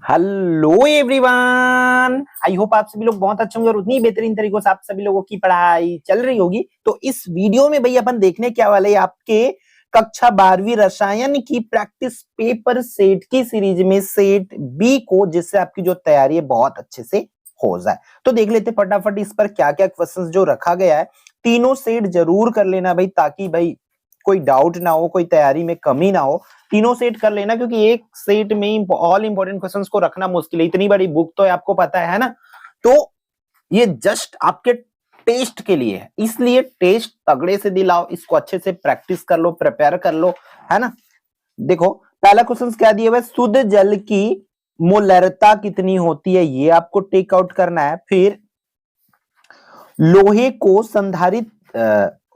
Hello everyone, I hope आप सभी लोग बहुत अच्छे होंगे और उतनी बेहतरीन तरीकों से आप सभी लोगों की पढ़ाई चल रही होगी। तो इस वीडियो में भाई अपन देखने क्या वाले आपके कक्षा 12वीं रसायन की प्रैक्टिस पेपर सेट की सीरीज में सेट बी को, जिससे आपकी जो तैयारी है बहुत अच्छे से हो जाए। तो देख लेते फटाफट इस पर क्या क्या क्वेश्चंस जो रखा गया है। तीनों सेट जरूर कर लेना भाई, ताकि भाई कोई डाउट ना हो, कोई तैयारी में कमी ना हो। तीनों सेट कर लेना, क्योंकि एक सेट में ऑल इंपॉर्टेंट क्वेश्चंस को रखना मुश्किल है। इतनी बड़ी बुक तो आपको पता है ना। तो ये जस्ट आपके टेस्ट के लिए है, इसलिए टेस्ट तगड़े से दिलाओ, इसको अच्छे से प्रैक्टिस कर लो, प्रिपेयर कर लो, है ना। देखो पहला क्वेश्चन क्या दिया हुआ है, शुद्ध जल की मोलरता कितनी होती है, ये आपको टेक आउट करना है। फिर लोहे को संधारित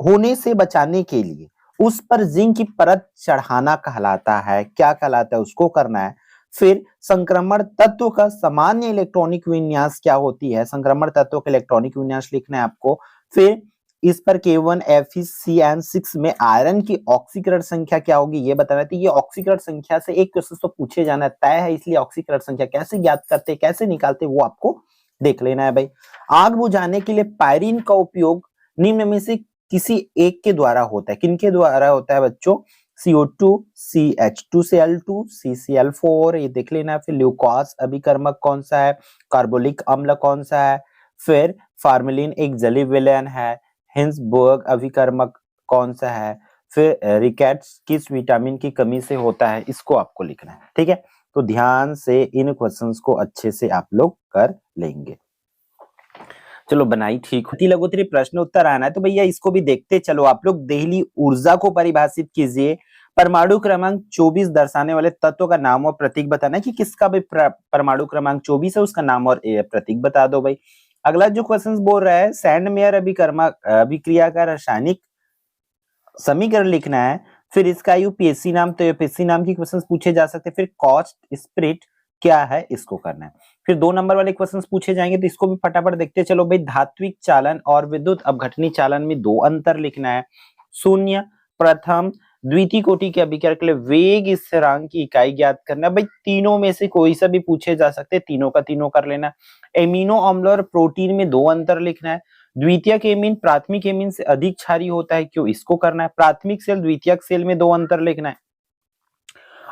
होने से बचाने के लिए उस पर जिंक की परत चढ़ाना कहलाता है, क्या कहलाता है, उसको करना है। फिर संक्रमण तत्व का सामान्य इलेक्ट्रॉनिक विन्यास क्या होती है, संक्रमण तत्व का इलेक्ट्रॉनिक विन्यास लिखना है आपको। फिर इस पर K1 FeCN6 में आयरन की ऑक्सीकरण संख्या क्या होगी, ये बताना थी। ये ऑक्सीकरण संख्या से एक क्वेश्चन तो पूछे जाना तय है, इसलिए ऑक्सीकरण संख्या कैसे ज्ञात करते, कैसे निकालते, वो आपको देख लेना है भाई। आग बुझाने के लिए पायरीन का उपयोग निम्न में से किसी एक के द्वारा होता है, किनके द्वारा होता है बच्चों, CO2, CH2Cl2, CCl4, ये देख लेना है। फिर ल्यूकोस अभिकर्मक कौन सा है, कार्बोलिक अम्ल कौन सा है। फिर फार्मेलिन एक जलीय विलयन है। हिंसबर्ग अभिकर्मक कौन सा है। फिर रिकेट्स किस विटामिन की कमी से होता है, इसको आपको लिखना है, ठीक है। तो ध्यान से इन क्वेश्चंस को अच्छे से आप लोग कर लेंगे। चलो बनाई ठीक होती लघुत्तरी प्रश्न उत्तर आना है, तो भैया इसको भी देखते चलो। आप लोग देहली ऊर्जा को परिभाषित कीजिए। परमाणु क्रमांक 24 दर्शाने वाले तत्व का नाम और प्रतीक बताना है कि किसका भी परमाणु क्रमांक 24 है, उसका नाम और प्रतीक बता दो भाई। अगला जो क्वेश्चन बोल रहा है, सैंडमेयर अभिक्रिया का रासायनिक समीकरण लिखना है। फिर इसका यूपीएससी नाम, तो यूपीएससी नाम की क्वेश्चंस पूछे जा सकते हैं। फिर कॉस्ट स्प्रेड क्या है, इसको करना है। फिर 2 नंबर वाले क्वेश्चंस पूछे जाएंगे, तो इसको भी फटाफट देखते चलो भाई। धात्विक चालन और विद्युत अपघटनी चालन में 2 अंतर लिखना है। शून्य, प्रथम, द्वितीय कोटि के अभिक्रिया के लिए वेग स्थिरांक की इकाई ज्ञात करना है भाई। तीनों में से कोई सा भी पूछे जा सकते हैं, तीनों का तीनों कर लेना। एमिनो अम्ल और प्रोटीन में 2 अंतर लिखना है। द्वितीयक एमीन प्राथमिक एमीन से अधिक क्षारीय होता है, क्यों, इसको करना है। प्राथमिक सेल द्वितीयक सेल में 2 अंतर लिखना है।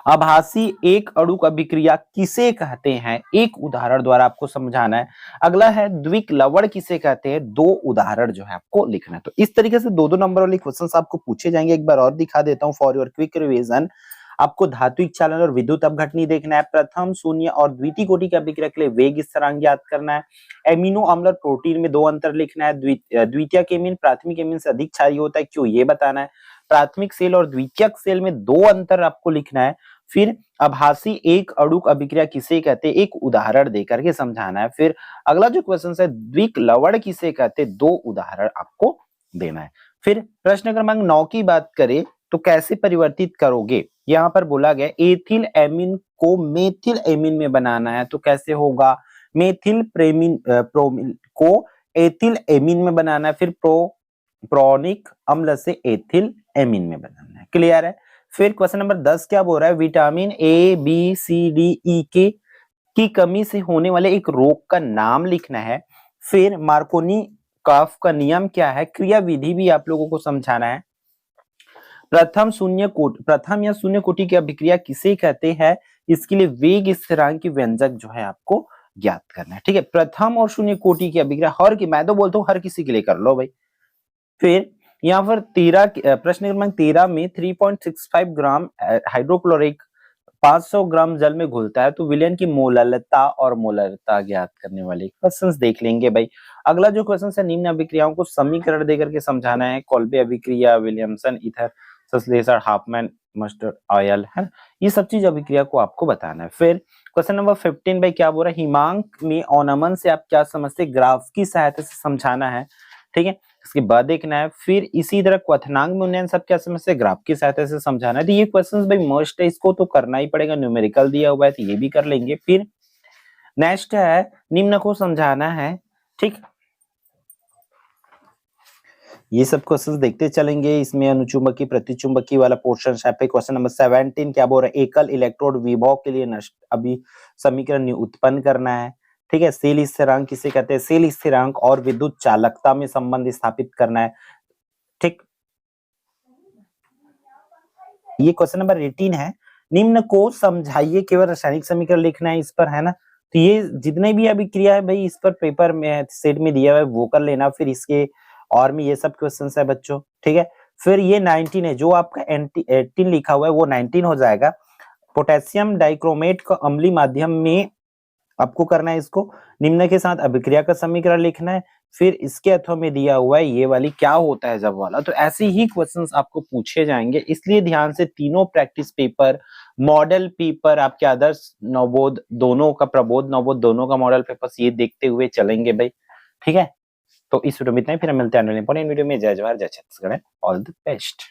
आभासी एक अणुक अभिक्रिया किसे कहते हैं, एक उदाहरण द्वारा आपको समझाना है। अगला है द्विक लवण किसे कहते हैं, 2 उदाहरण जो है आपको लिखना है। तो इस तरीके से 2-2 नंबर वाले क्वेश्चंस आपको पूछे जाएंगे। एक बार और दिखा देता हूं फॉर योर क्विक रिवीजन। आपको धात्विक चालन और विद्युत अपघटनी देखना है। प्रथम, शून्य और द्वितीय कोटि की अभिक्रिया के लिए वेग स्थिरांक ज्ञात करना है। एमिनो अम्ल और प्रोटीन में 2 अंतर लिखना है। द्वितीयक एमीन प्राथमिक एमीन से अधिक क्षारीय होता है, क्यों, ये बताना है। प्राथमिक सेल और द्वितीयक सेल में 2 अंतर आपको लिखना है। फिर आभासी एक अणुक अभिक्रिया किसे कहते हैं, एक उदाहरण देकर के समझाना है। फिर अगला जो क्वेश्चन है, द्विक लवण किसे कहते हैं, 2 उदाहरण आपको देना है। फिर प्रश्न क्रमांक 9 की बात करें तो कैसे परिवर्तित करोगे, यहाँ पर बोला गया एथिल एमीन को मेथिल एमीन में बनाना है, तो कैसे होगा, मेथिल प्रोमिल को एथिल एमीन में बनाना है। फिर प्रोनिक अम्ल से एथिल एमीन में बनाना है, क्लियर है। फिर क्वेश्चन नंबर 10 क्या बोल रहा है, vitamin A B C D E की कमी से होने वाले एक रोग का नाम लिखना है। फिर मार्कोनी कफ का नियम क्या है, क्रिया विधि भी आप लोगों को समझाना है। प्रथम या शून्य कोटि की अभिक्रिया किसे कहते हैं, इसके लिए वेग स्थिरांक की व्यंजक जो है आपको ज्ञात करना है, ठीक है। प्रथम और शून्य कोटि की अभिक्रिया मैं तो बोलता हूँ हर किसी के लिए कर लो भाई। फिर यहाँ पर 13 प्रश्न क्रमांक 13 में 3.65 ग्राम हाइड्रोक्लोरिक 500 ग्राम जल में घुलता है, तो विलयन की मोलरता और मोलरता ज्ञात करने वाले क्वेश्चंस देख लेंगे भाई। अगला जो क्वेश्चन है, निम्न अभिक्रियाओं को समीकरण देकर के समझाना है। कोल्बे अभिक्रिया, विलियमसन ईथर संश्लेषण, हाफमैन मस्टर्ड ऑयल, है ना, ये सब चीज अभिक्रिया को आपको बताना है। फिर क्वेश्चन नंबर 15 भाई क्या बोल रहा है, हिमांक में अवनमन से आप क्या समझते, ग्राफ की सहायता से समझाना है, ठीक है। इसके बाद देखना है। फिर इसी तरह क्वथनांक में उन्नयन सब क्या समझते, ग्राफ की सहायता से समझाना है। तो ये क्वेश्चंस भाई मस्ट है, इसको तो करना ही पड़ेगा, न्यूमेरिकल दिया हुआ है तो ये भी कर लेंगे। फिर नेक्स्ट है निम्न को समझाना है, ठीक। ये सब क्वेश्चंस देखते चलेंगे। इसमें अनुचुंबकीय प्रतिचुंबकीय वाला पोर्शन है। क्वेश्चन नंबर 17 क्या बोल रहा है, एकल इलेक्ट्रोड विभव के लिए नष्ट अभी समीकरण उत्पन्न करना है। ठीक है, शेल स्थिरांक किसे कहते हैं, शेल स्थिरांक और विद्युत चालकता में संबंध स्थापित करना है। ठीक, ये क्वेश्चन नंबर 18 है, निम्न को समझाइए, केवल रासायनिक समीकरण लिखना है इस पर, है ना। तो ये जितने भी अभी क्रिया है भाई, इस पर पेपर में सेट में दिया हुआ है वो कर लेना। फिर इसके और में ये सब क्वेश्चंस है बच्चों, ठीक है। फिर ये 19 है, जो आपका 18 लिखा हुआ है वो 19 हो जाएगा। पोटेशियम डाइक्रोमेट को अम्लीय माध्यम में आपको करना है, इसको निम्न के साथ अभिक्रिया का समीकरण लिखना है। फिर इसके अथवा में दिया हुआ है ये वाली क्या होता है जब वाला। तो ऐसे ही क्वेश्चंस आपको पूछे जाएंगे, इसलिए ध्यान से तीनों प्रैक्टिस पेपर, मॉडल पेपर, आपके आदर्श नवबोध दोनों का, प्रबोध नवबोध दोनों का मॉडल पेपर ये देखते हुए चलेंगे भाई, ठीक है। तो इस वीडियो में इतना ही, फिर मिलते हैं अगले इंपॉर्टेंट वीडियो में। जय जवाहर, जय छत्तीसगढ़, ऑल द बेस्ट।